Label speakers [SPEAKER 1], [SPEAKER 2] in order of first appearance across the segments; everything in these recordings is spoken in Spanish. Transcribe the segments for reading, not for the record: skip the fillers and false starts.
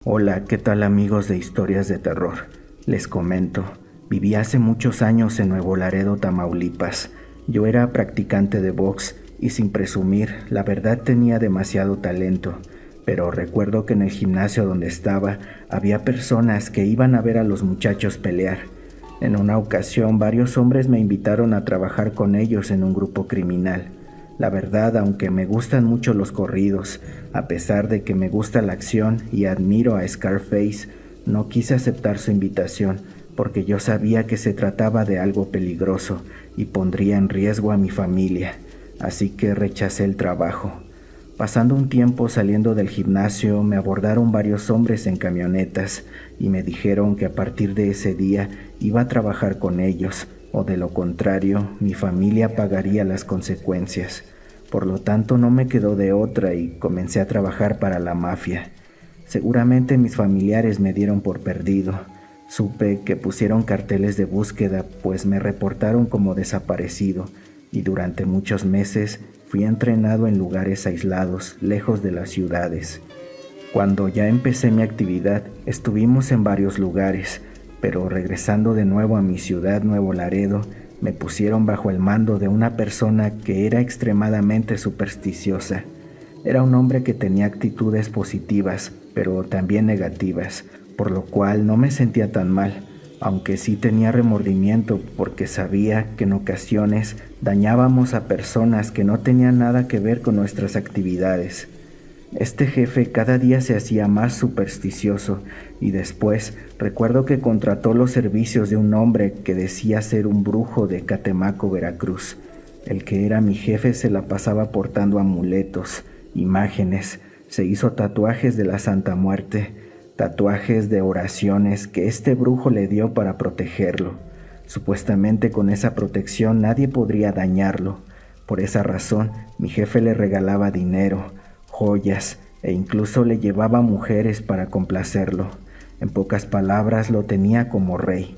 [SPEAKER 1] Hola, ¿qué tal amigos de Historias de Terror? Les comento, viví hace muchos años en Nuevo Laredo, Tamaulipas. Yo era practicante de box y sin presumir, la verdad tenía demasiado talento, pero recuerdo que en el gimnasio donde estaba había personas que iban a ver a los muchachos pelear. En una ocasión, varios hombres me invitaron a trabajar con ellos en un grupo criminal. La verdad, aunque me gustan mucho los corridos, a pesar de que me gusta la acción y admiro a Scarface, no quise aceptar su invitación porque yo sabía que se trataba de algo peligroso y pondría en riesgo a mi familia, así que rechacé el trabajo. Pasando un tiempo saliendo del gimnasio, me abordaron varios hombres en camionetas y me dijeron que a partir de ese día iba a trabajar con ellos, o de lo contrario, mi familia pagaría las consecuencias. Por lo tanto, no me quedó de otra y comencé a trabajar para la mafia. Seguramente mis familiares me dieron por perdido. Supe que pusieron carteles de búsqueda, pues me reportaron como desaparecido, y durante muchos meses fui entrenado en lugares aislados, lejos de las ciudades. Cuando ya empecé mi actividad, estuvimos en varios lugares, pero regresando de nuevo a mi ciudad, Nuevo Laredo, me pusieron bajo el mando de una persona que era extremadamente supersticiosa. Era un hombre que tenía actitudes positivas, pero también negativas, por lo cual no me sentía tan mal, aunque sí tenía remordimiento porque sabía que en ocasiones dañábamos a personas que no tenían nada que ver con nuestras actividades. Este jefe cada día se hacía más supersticioso y después recuerdo que contrató los servicios de un hombre que decía ser un brujo de Catemaco, Veracruz. El que era mi jefe se la pasaba portando amuletos, imágenes, se hizo tatuajes de la Santa Muerte, tatuajes de oraciones que este brujo le dio para protegerlo. Supuestamente con esa protección nadie podría dañarlo. Por esa razón mi jefe le regalaba dinero, joyas e incluso le llevaba mujeres para complacerlo. En pocas palabras, lo tenía como rey.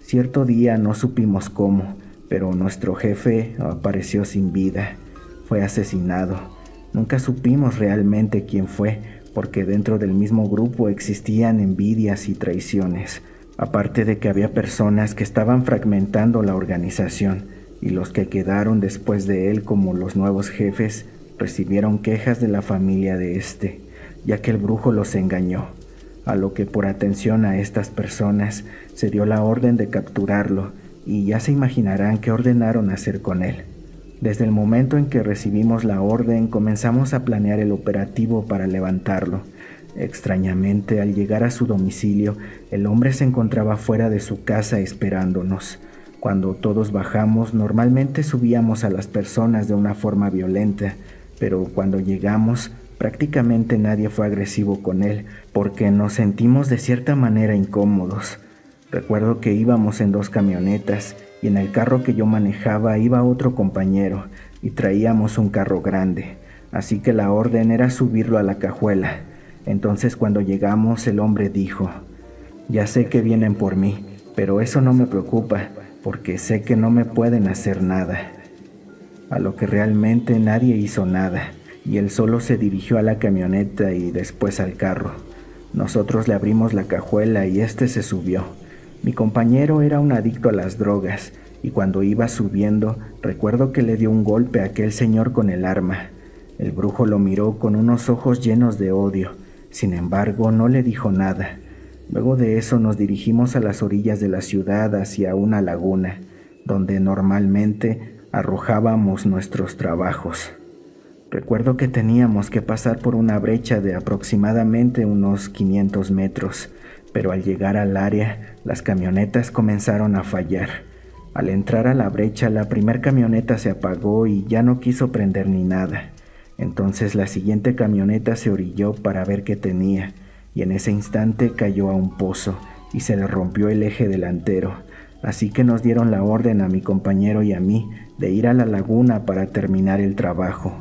[SPEAKER 1] Cierto día no supimos cómo, pero nuestro jefe apareció sin vida. Fue asesinado. Nunca supimos realmente quién fue, porque dentro del mismo grupo existían envidias y traiciones. Aparte de que había personas que estaban fragmentando la organización, y los que quedaron después de él como los nuevos jefes recibieron quejas de la familia de este, ya que el brujo los engañó, a lo que por atención a estas personas se dio la orden de capturarlo, y ya se imaginarán qué ordenaron hacer con él. Desde el momento en que recibimos la orden, comenzamos a planear el operativo para levantarlo. Extrañamente, al llegar a su domicilio, el hombre se encontraba fuera de su casa esperándonos. Cuando todos bajamos, normalmente subíamos a las personas de una forma violenta, pero cuando llegamos, prácticamente nadie fue agresivo con él, porque nos sentimos de cierta manera incómodos. Recuerdo que íbamos en 2 camionetas, y en el carro que yo manejaba iba otro compañero, y traíamos un carro grande, así que la orden era subirlo a la cajuela. Entonces cuando llegamos, el hombre dijo: «Ya sé que vienen por mí, pero eso no me preocupa, porque sé que no me pueden hacer nada». A lo que realmente nadie hizo nada, y él solo se dirigió a la camioneta y después al carro. Nosotros le abrimos la cajuela y este se subió. Mi compañero era un adicto a las drogas, y cuando iba subiendo, recuerdo que le dio un golpe a aquel señor con el arma. El brujo lo miró con unos ojos llenos de odio, sin embargo no le dijo nada. Luego de eso nos dirigimos a las orillas de la ciudad hacia una laguna, donde normalmente arrojábamos nuestros trabajos. Recuerdo que teníamos que pasar por una brecha de aproximadamente unos 500 metros, pero al llegar al área, las camionetas comenzaron a fallar. Al entrar a la brecha, la primera camioneta se apagó y ya no quiso prender ni nada. Entonces la siguiente camioneta se orilló para ver qué tenía, y en ese instante cayó a un pozo y se le rompió el eje delantero. Así que nos dieron la orden a mi compañero y a mí de ir a la laguna para terminar el trabajo.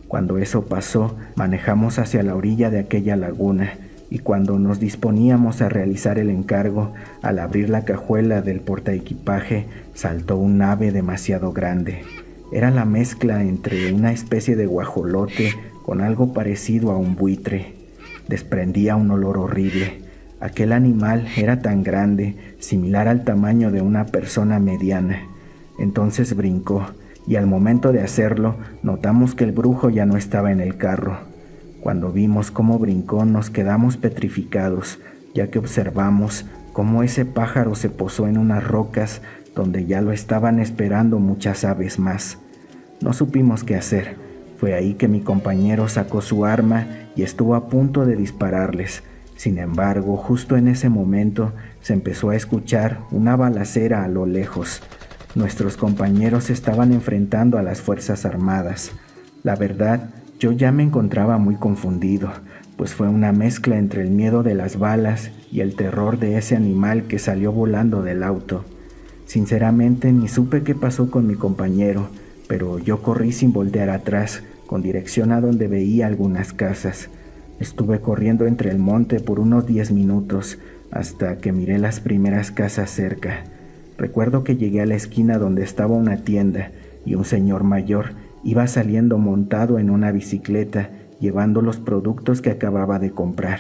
[SPEAKER 1] Cuando eso pasó, manejamos hacia la orilla de aquella laguna, y cuando nos disponíamos a realizar el encargo, al abrir la cajuela del portaequipaje, saltó un ave demasiado grande. Era la mezcla entre una especie de guajolote con algo parecido a un buitre. desprendía un olor horrible. Aquel animal era tan grande, similar al tamaño de una persona mediana. Entonces brincó, y al momento de hacerlo, notamos que el brujo ya no estaba en el carro. Cuando vimos cómo brincó, nos quedamos petrificados, ya que observamos cómo ese pájaro se posó en unas rocas donde ya lo estaban esperando muchas aves más. No supimos qué hacer. Fue ahí que mi compañero sacó su arma y estuvo a punto de dispararles. Sin embargo, justo en ese momento se empezó a escuchar una balacera a lo lejos. Nuestros compañeros se estaban enfrentando a las Fuerzas Armadas. La verdad, yo ya me encontraba muy confundido, pues fue una mezcla entre el miedo de las balas y el terror de ese animal que salió volando del auto. Sinceramente, ni supe qué pasó con mi compañero, pero yo corrí sin voltear atrás, con dirección a donde veía algunas casas. Estuve corriendo entre el monte por unos 10 minutos, hasta que miré las primeras casas cerca. Recuerdo que llegué a la esquina donde estaba una tienda, y un señor mayor iba saliendo montado en una bicicleta, llevando los productos que acababa de comprar.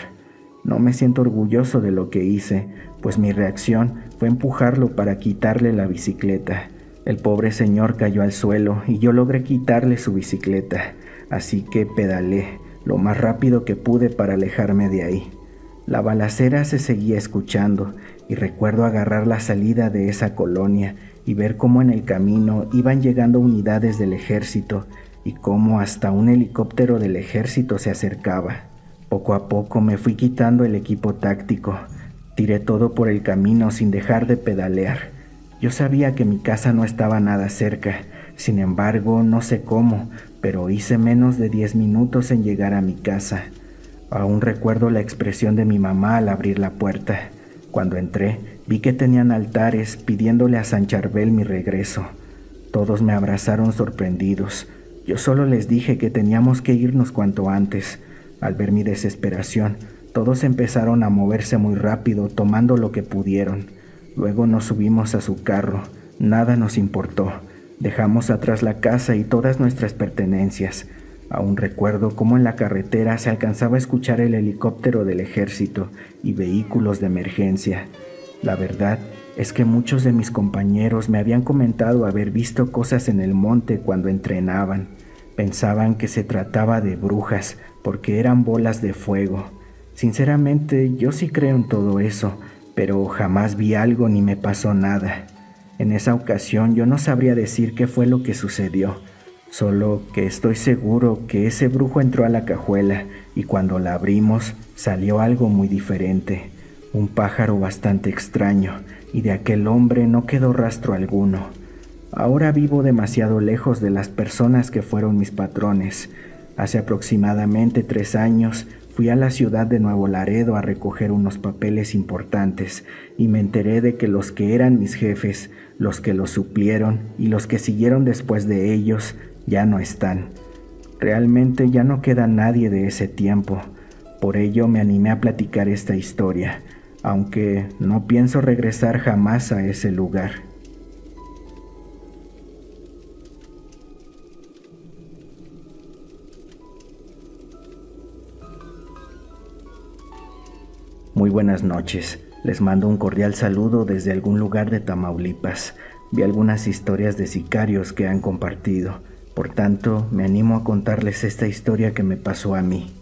[SPEAKER 1] No me siento orgulloso de lo que hice, pues mi reacción fue empujarlo para quitarle la bicicleta. El pobre señor cayó al suelo y yo logré quitarle su bicicleta, así que pedalé lo más rápido que pude para alejarme de ahí. La balacera se seguía escuchando y recuerdo agarrar la salida de esa colonia y ver cómo en el camino iban llegando unidades del ejército y cómo hasta un helicóptero del ejército se acercaba. Poco a poco me fui quitando el equipo táctico. Tiré todo por el camino sin dejar de pedalear. Yo sabía que mi casa no estaba nada cerca. Sin embargo, no sé cómo, pero hice menos de 10 minutos en llegar a mi casa. Aún recuerdo la expresión de mi mamá al abrir la puerta. Cuando entré, vi que tenían altares pidiéndole a San Charbel mi regreso. Todos me abrazaron sorprendidos. Yo solo les dije que teníamos que irnos cuanto antes. Al ver mi desesperación, todos empezaron a moverse muy rápido, tomando lo que pudieron. Luego nos subimos a su carro. Nada nos importó. Dejamos atrás la casa y todas nuestras pertenencias. Aún recuerdo cómo en la carretera se alcanzaba a escuchar el helicóptero del ejército y vehículos de emergencia. La verdad es que muchos de mis compañeros me habían comentado haber visto cosas en el monte cuando entrenaban. Pensaban que se trataba de brujas porque eran bolas de fuego. Sinceramente, yo sí creo en todo eso, pero jamás vi algo ni me pasó nada. En esa ocasión yo no sabría decir qué fue lo que sucedió, solo que estoy seguro que ese brujo entró a la cajuela y cuando la abrimos salió algo muy diferente, un pájaro bastante extraño, y de aquel hombre no quedó rastro alguno. Ahora vivo demasiado lejos de las personas que fueron mis patrones. Hace aproximadamente 3 años fui a la ciudad de Nuevo Laredo a recoger unos papeles importantes y me enteré de que los que eran mis jefes, los que los suplieron y los que siguieron después de ellos ya no están. Realmente ya no queda nadie de ese tiempo. Por ello me animé a platicar esta historia, aunque no pienso regresar jamás a ese lugar. Muy buenas noches. Les mando un cordial saludo desde algún lugar de Tamaulipas. Vi algunas historias de sicarios que han compartido. Por tanto, me animo a contarles esta historia que me pasó a mí.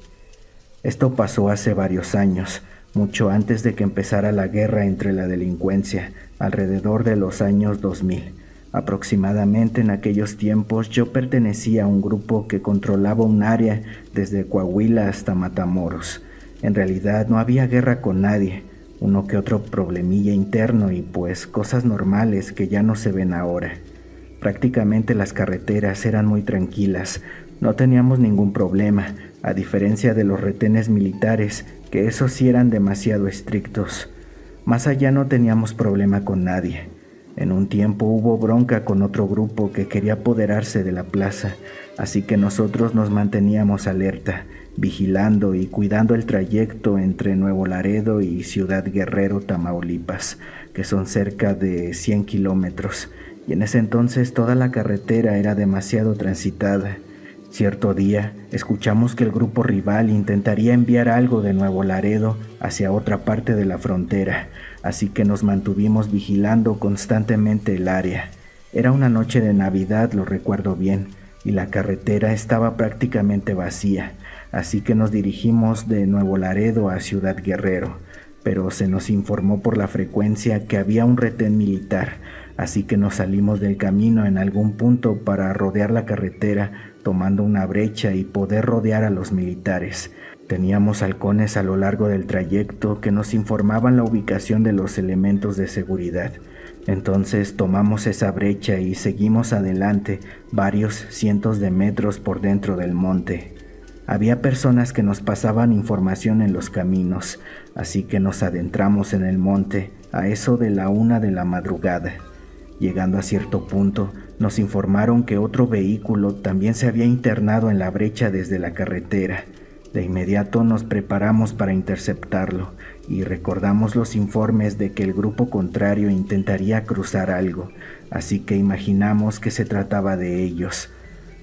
[SPEAKER 1] Esto pasó hace varios años, mucho antes de que empezara la guerra entre la delincuencia, alrededor de los años 2000. Aproximadamente en aquellos tiempos yo pertenecía a un grupo que controlaba un área desde Coahuila hasta Matamoros. En realidad no había guerra con nadie, uno que otro problemilla interno y pues cosas normales que ya no se ven ahora. Prácticamente las carreteras eran muy tranquilas, no teníamos ningún problema, a diferencia de los retenes militares, que esos sí eran demasiado estrictos. Más allá no teníamos problema con nadie. En un tiempo hubo bronca con otro grupo que quería apoderarse de la plaza, así que nosotros nos manteníamos alerta, vigilando y cuidando el trayecto entre Nuevo Laredo y Ciudad Guerrero, Tamaulipas, que son cerca de 100 kilómetros, y en ese entonces toda la carretera era demasiado transitada. Cierto día, escuchamos que el grupo rival intentaría enviar algo de Nuevo Laredo hacia otra parte de la frontera, así que nos mantuvimos vigilando constantemente el área. Era una noche de Navidad, lo recuerdo bien, y la carretera estaba prácticamente vacía, así que nos dirigimos de Nuevo Laredo a Ciudad Guerrero, pero se nos informó por la frecuencia que había un retén militar, así que nos salimos del camino en algún punto para rodear la carretera, tomando una brecha y poder rodear a los militares. Teníamos halcones a lo largo del trayecto que nos informaban la ubicación de los elementos de seguridad. Entonces tomamos esa brecha y seguimos adelante varios cientos de metros por dentro del monte. Había personas que nos pasaban información en los caminos, así que nos adentramos en el monte a eso de la 1 de la madrugada. Llegando a cierto punto, nos informaron que otro vehículo también se había internado en la brecha desde la carretera. De inmediato nos preparamos para interceptarlo y recordamos los informes de que el grupo contrario intentaría cruzar algo, así que imaginamos que se trataba de ellos.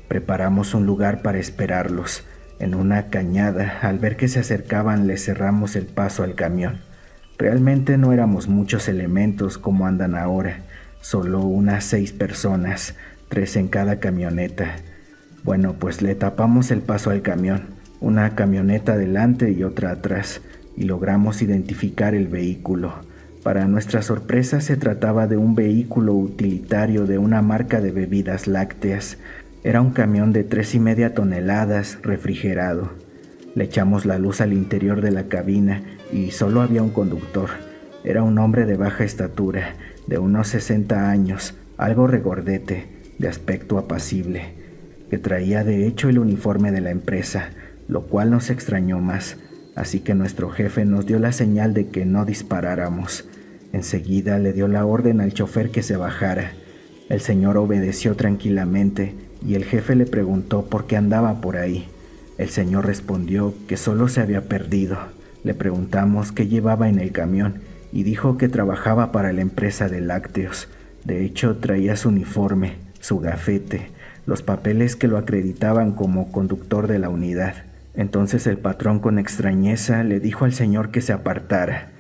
[SPEAKER 1] Preparamos un lugar para esperarlos. En una cañada, al ver que se acercaban, les cerramos el paso al camión. Realmente no éramos muchos elementos como andan ahora, solo unas 6 personas, 3 en cada camioneta. Bueno, pues le tapamos el paso al camión, una camioneta delante y otra atrás, y logramos identificar el vehículo. Para nuestra sorpresa se trataba de un vehículo utilitario de una marca de bebidas lácteas. Era un camión de 3,5 toneladas, refrigerado. Le echamos la luz al interior de la cabina y solo había un conductor. Era un hombre de baja estatura, de unos 60 años, algo regordete, de aspecto apacible, que traía de hecho el uniforme de la empresa, lo cual nos extrañó más, así que nuestro jefe nos dio la señal de que no disparáramos. Enseguida le dio la orden al chofer que se bajara. El señor obedeció tranquilamente y el jefe le preguntó por qué andaba por ahí. El señor respondió que solo se había perdido. Le preguntamos qué llevaba en el camión y dijo que trabajaba para la empresa de lácteos. De hecho, traía su uniforme, su gafete, los papeles que lo acreditaban como conductor de la unidad. Entonces el patrón, con extrañeza, le dijo al señor que se apartara.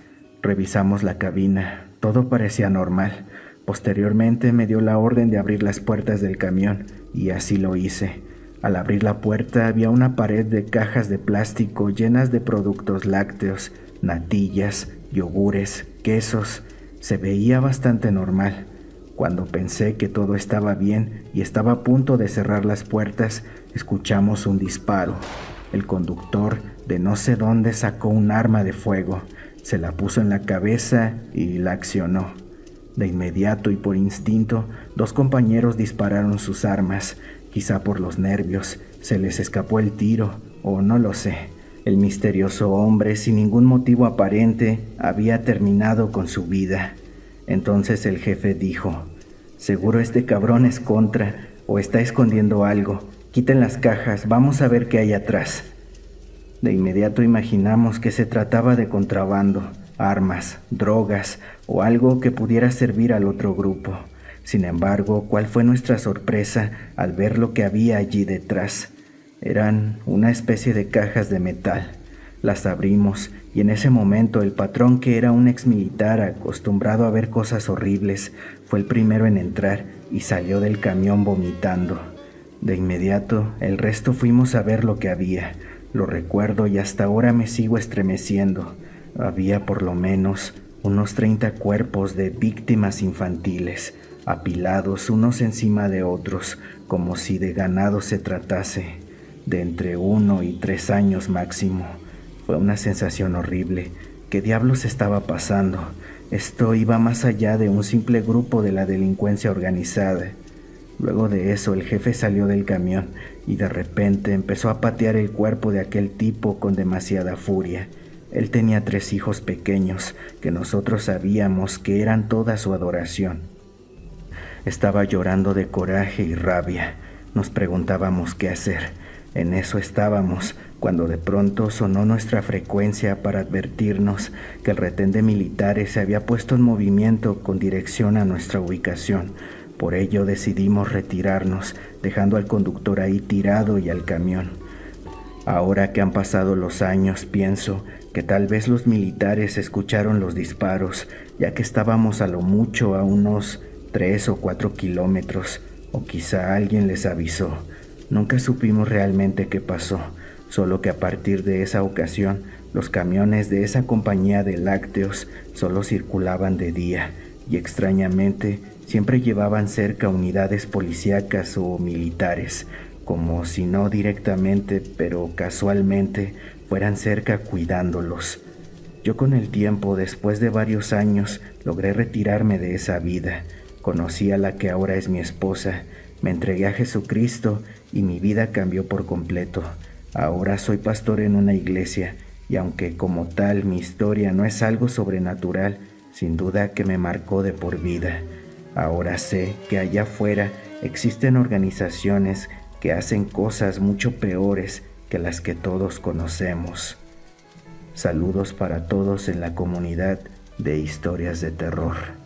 [SPEAKER 1] Revisamos la cabina, todo parecía normal. Posteriormente me dio la orden de abrir las puertas del camión y así lo hice. Al abrir la puerta había una pared de cajas de plástico llenas de productos lácteos, natillas, yogures, quesos. Se veía bastante normal. Cuando pensé que todo estaba bien y estaba a punto de cerrar las puertas, escuchamos un disparo. El conductor de no sé dónde sacó un arma de fuego, se la puso en la cabeza y la accionó. De inmediato y por instinto, 2 compañeros dispararon sus armas. Quizá por los nervios, se les escapó el tiro, o no lo sé. El misterioso hombre, sin ningún motivo aparente, había terminado con su vida. Entonces el jefe dijo: «Seguro este cabrón es contra, o está escondiendo algo. Quiten las cajas, vamos a ver qué hay atrás». De inmediato imaginamos que se trataba de contrabando, armas, drogas o algo que pudiera servir al otro grupo. Sin embargo, ¿cuál fue nuestra sorpresa al ver lo que había allí detrás? Eran una especie de cajas de metal. Las abrimos y en ese momento el patrón, que era un exmilitar acostumbrado a ver cosas horribles, fue el primero en entrar y salió del camión vomitando. De inmediato, el resto fuimos a ver lo que había. Lo recuerdo y hasta ahora me sigo estremeciendo. Había por lo menos unos 30 cuerpos de víctimas infantiles, apilados unos encima de otros, como si de ganado se tratase, de entre 1 y 3 años máximo. Fue una sensación horrible. ¿Qué diablos estaba pasando? Esto iba más allá de un simple grupo de la delincuencia organizada. Luego de eso, el jefe salió del camión y de repente empezó a patear el cuerpo de aquel tipo con demasiada furia. Él tenía 3 hijos pequeños que nosotros sabíamos que eran toda su adoración. Estaba llorando de coraje y rabia. Nos preguntábamos qué hacer. En eso estábamos, cuando de pronto sonó nuestra frecuencia para advertirnos que el retén de militares se había puesto en movimiento con dirección a nuestra ubicación. Por ello decidimos retirarnos, dejando al conductor ahí tirado y al camión. Ahora que han pasado los años, pienso que tal vez los militares escucharon los disparos, ya que estábamos a lo mucho a unos 3 o 4 kilómetros, o quizá alguien les avisó. Nunca supimos realmente qué pasó, solo que a partir de esa ocasión, los camiones de esa compañía de lácteos solo circulaban de día y extrañamente siempre llevaban cerca unidades policíacas o militares, como si no directamente, pero casualmente, fueran cerca cuidándolos. Yo con el tiempo, después de varios años, logré retirarme de esa vida. Conocí a la que ahora es mi esposa, me entregué a Jesucristo y mi vida cambió por completo. Ahora soy pastor en una iglesia y aunque como tal mi historia no es algo sobrenatural, sin duda que me marcó de por vida. Ahora sé que allá afuera existen organizaciones que hacen cosas mucho peores que las que todos conocemos. Saludos para todos en la comunidad de historias de terror.